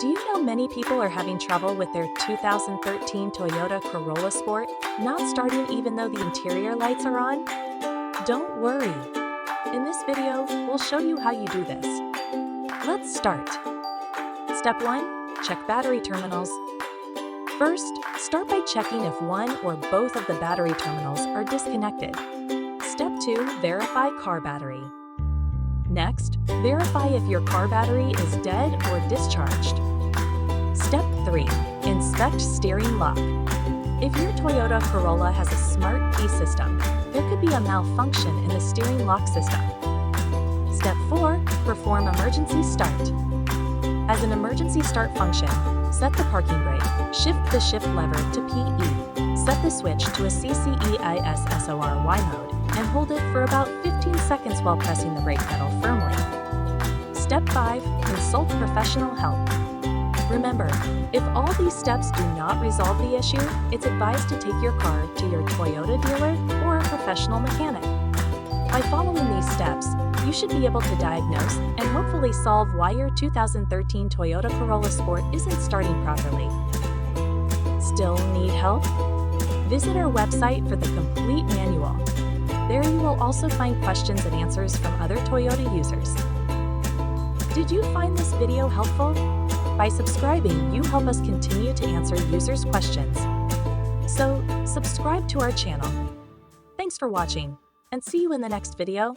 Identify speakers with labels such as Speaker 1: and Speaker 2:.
Speaker 1: Do you know many people are having trouble with their 2013 Toyota Corolla Sport not starting even though the interior lights are on? Don't worry. In this video, we'll show you how you do this. Let's start. Step 1. Check battery terminals. First, start by checking if one or both of the battery terminals are disconnected. Step 2. Verify car battery. Next, verify if your car battery is dead or discharged. Step 3. Inspect steering lock. If your Toyota Corolla has a smart key system, there could be a malfunction in the steering lock system. Step 4. Perform emergency start. As an emergency start function, set the parking brake, shift the shift lever to PE, set the switch to a ACCESSORY mode, and hold it for about 15 seconds while pressing the brake pedal firmly. Step 5. Consult professional help. Remember, if all these steps do not resolve the issue, it's advised to take your car to your Toyota dealer or a professional mechanic. By following these steps, you should be able to diagnose and hopefully solve why your 2013 Toyota Corolla Sport isn't starting properly. Still need help? Visit our website for the complete manual. There you will also find questions and answers from other Toyota users. Did you find this video helpful? By subscribing, you help us continue to answer users' questions. So, subscribe to our channel. Thanks for watching, and see you in the next video.